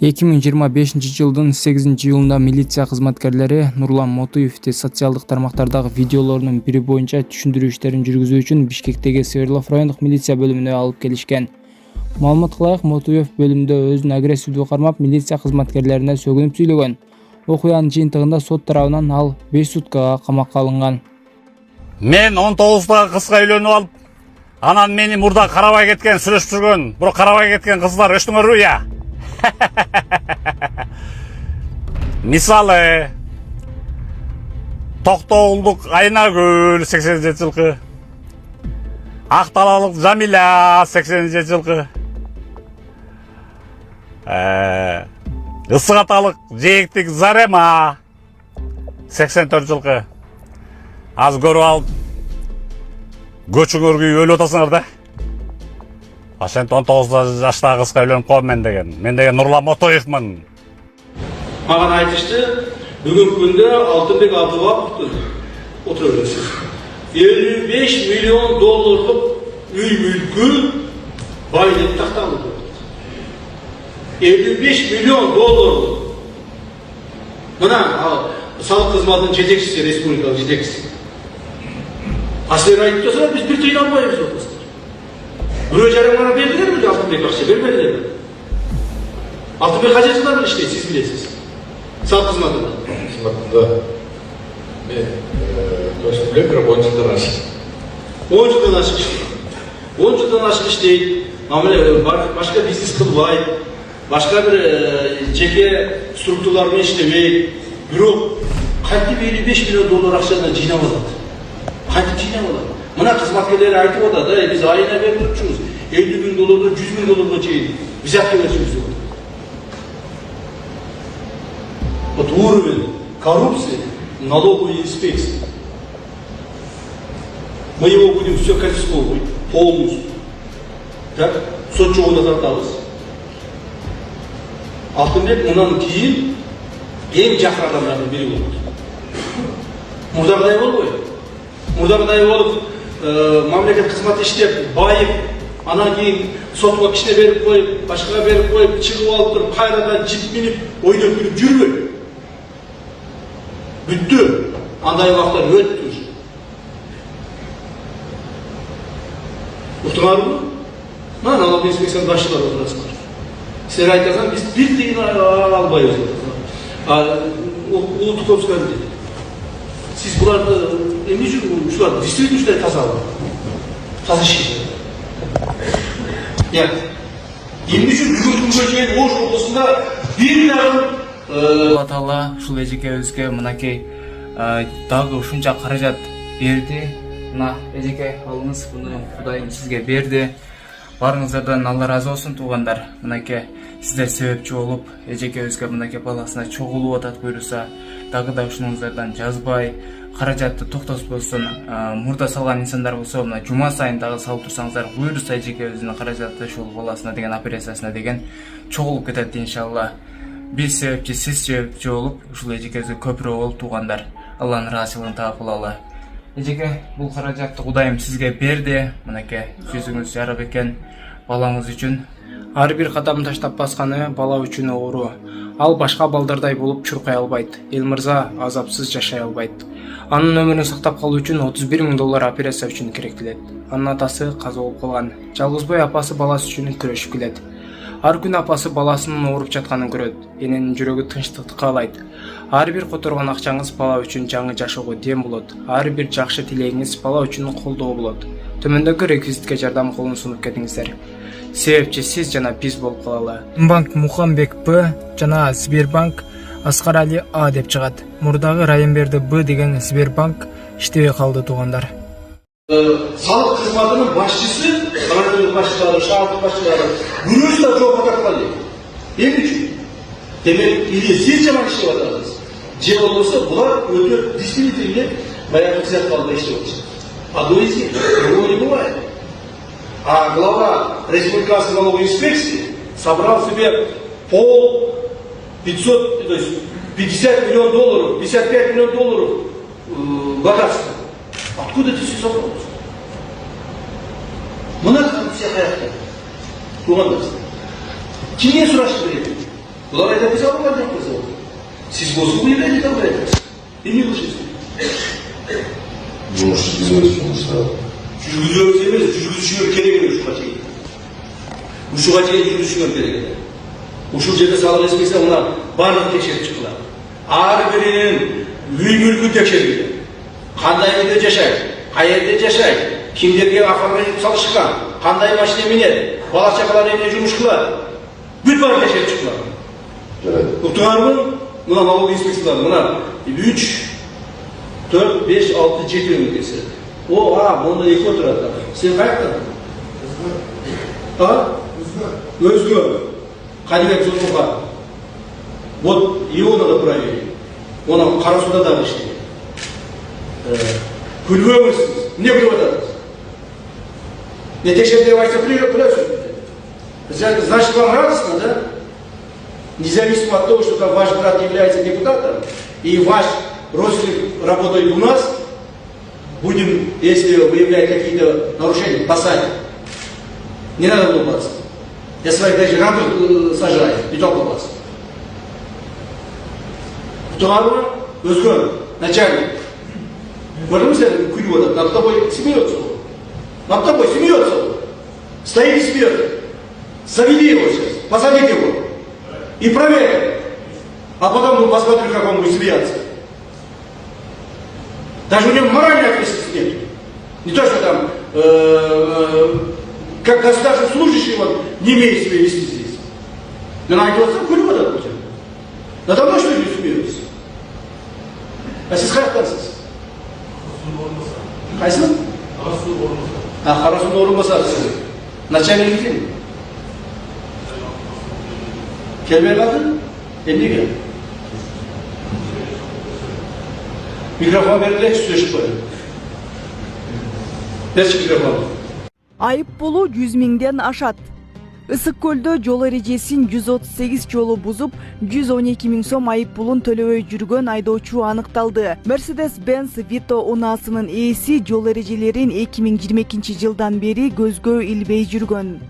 2025-жылдын 8-июлунда милиция кызматкерлери Нурлан Мотуевди социалдык тармактардагы видеолорунун бири боюнча түшүндүрүү иштерин жүргүзүү үчүн Бишкектеги Свердлов райондук милиция бөлүмүнө алып келишкен. Маалымат кылайык, Мотуев бөлүмдө өзүн агрессивдүү кармап, милиция кызматкерлерине сөгүнүп сүйлөгөн. Окуянын жыйынтыгында сот тарабынан ал 5 суткага камакка алынган. Мен 19-дагы кызга үйлөнүп алып, анан мени мурда карабай кеткен, сүйлөшүп жүргөн, бирок карабай кеткен кыздар өчтүңөрбү я? Мисалы, Токтоолдук Айнагүл 87 жылкы, Акталалык Жамиля 87 жылкы, Ысык Аталык Жээктик Зарема 84 жылкы. Аз көрүп алып, көчүңөр күйүп өлүп атасыңар да. Ошентип 19 жаштагы кызга үйлөнүп коем мен деген Нурлан Мотуевмин. Маған айтышты, бүгінгі күнде Алтынбек Абдубаковтың отыра бересіз. 55 миллион долларлық үй мүлкі байлық тақталып отыр. 55 миллион долларлық. Мына салық қызметінің жетекшісі, республикалық жетекшісі. Асыр айтып тұрса, біз бір тиын алмаймыз отыр. Біреу жарым ғана берділер ме, Алтынбек ақша бермеділер ме? Алтынбек қажет жылдар іштейді, сіз білесіз. Салық қызметінде. Мен точно білем, 10 жылдан ашық. 10 жылдан ашық іштейді. 10 жылдан ашық іштейді. Башқа бизнес қылбайды. Башқа бір жеке структуралармен іштемейді. Бирок қайтып 55 миллион доллар ақшадан жинап алады. Қайтып жинап алады. Мына қызметкерлер айтып отады, біз айына беріп тұрмыз. 50 мың доллардан 100 мың долларға чейін біз ақша берсіміз. Вот уровень коррупции налоговой инспекции. Мы его будем все конфисковывать полностью. Так? Сот жоғында тартамыз. Алтынбек мұнан кейін ең жақын адамдардың бірі болды. Мұрдағыдай болбой. Мұрдағыдай болып, мемлекет қызмет іштеп, байып, анан кейін сотқа кішіне беріп қойып, башқаға беріп қойып, шығып алып тұрып, қайрадан жіп миніп, ойнап күліп жүрбей. Бүтті, андай уақыттар өтті уже. Ұқтыңар ма? Мына налог инспекцияның басшылары отырасыңдар. Сіздер айтасаң, біз бір тиын албайбыз. Ұлттық көпсіздер дейді. Сіз бұларды емне жүргін, ұшыларды действительно ұштай таза алады. Таза шешеді. Емне жүргін, бүгін күнге жейін Ош облысында бір жағын Алла Таала ушул эжекебизге мынакей дагы ушунча каражат берди. Мына эжеке алыңыз, буну Кудайым сизге берди. Барыңыздардан Алла разы болсун туугандар. Мынакей сиздер себепчи болуп, эжекебизге мынакей баласына чогулуп атат буюрса, дагы да ушунуңуздардан жазбай, каражатты токтотпостон мурда салган инсандар болсо, мына жума сайын дагы салып турсаңыздар, буюрса эжекебиздин каражаты ушул баласына деген операциясына деген чогулуп кетет иншалла. Биз себепчи, сиз себепчи болуп, ушул эжекебизге көпүрө болуп туугандар. Алланын ыраазычылыгын таап кылалы. Эжеке, бул каражатты Кудайым сизге берди. Мынакей жүзүңүз жарып экен балаңыз үчүн. Ар бир кадам таштап басканы бала үчүн оору. Ал башка балдардай болуп чуркай албайт. Эл мырза азапсыз жашай албайт. Анын өмүрүн сактап калуу үчүн 31 000 доллар операция үчүн керектелет. Анын атасы каза болуп калган. Жалгызбой апасы баласы үчүн күрөшүп келет. Ар күн апасы баласынын ооруп жатканын көрөт. Эненин жүрөгү тынчтыкты каалайт. Ар бир которгон акчаңыз бала үчүн жаңы жашоого дем болот. Ар бир жакшы тилегиңиз бала үчүн колдоо болот. Төмөндөгү реквизитке жардам колун сунуп кетиңиздер. Себепчи сиз жана биз болуп калалы. Банк Мухамбек П жана Сбербанк Аскар Али А деп чыгат. Мурдагы Райымберди Б деген Сбербанк иштебей калды туугандар. Салық қызметінің басшысы, райондық басшылары, шаһарлық басшылары, бürөсү да жауапқа тартылады. Эмне үчүн? Демек, или сиз жаман иштеп атасыз, же болбосо булар өтө действительно баягы сыяктуу иштеп атышат. Одно из них, другого не бывает. А глава республиканской налоговой инспекции собрал себе 500, то есть 50 миллионов долларов, 55 миллионов долларов богатства. Откуда это все собралось? Мына все қаяқтан. Туғандар. Кімнен сұрашып береді? Bular ayda biz almadan yapmaz o. Siz bozuk bir ayda da bırakırız. Ne yapıyorsunuz? Жұмыс жүргіземіз. Жүргіземіз емес, жүргізушіге керек емес ушуга чейин. Ушуга чейин жүргүзүшүңөр керек эле. Ушул жерде салык эспесе мына баардыгын текшерип чыккыла. Ар биринин үй мүлкүн текшергиле. Кандай үйдө жашайт, каерде жашайт, кимдерге оформление салышкан, кандай машина минет, бала чакалар эмне жумуш кылат. Бүт баарын текшерип чыккыла. Уктуңарбы? Мына налог инспекциялар мына 3, 4, 5, 6, 7 өңгесі. О, монда екі отырады. Сен қаяқтан? Өзгө. Қанибек Зулфуға. Вот его надо проверить. Оны Қарасуда да іште. Күліп өмірсіз. Не күліп атадыңыз? Не текшердеп айтса күлесіз. Значит, вам радостно, да? Независимо от того, что там ваш брат является депутатом, и ваш родственник работает у нас, будем, если выявлять какие-то нарушения, посадить. Не надо улыбаться. Я своих даже рамок сажаю, не только вас. Второе, Özgür, начальник. Можем сказать, курю, над тобой смеется. Над тобой смеется. Стоит и смеется. Заведи его сейчас, посадите его. И проверь. А потом посмотрим, как он будет смеяться. Даже у него моральной ответственности нет. Не то, что там, как государственный служащий, вот, не имеет себя вести здесь. Но на этого сам курю вода будет. Надо мной что ли смеются? А сіз қаяқтансыз? Қайсың? Қарасудың орынбасарысыз. Начальник кім? Келмей қалды? Неге? Микрофон берілек сөйлешіп қойды. Берші микрофон. Айып болу 100 миңден ашат. Ысык көлдө жол эрежесин 138 жолу бузуп, 112 миң сом айып пулун төлөбөй жүргөн айдоочу аныкталды. Mercedes-Benz Vito унаасынын ээси жол эрежелерин 2022 жылдан бери көзгө илбей жүргөн.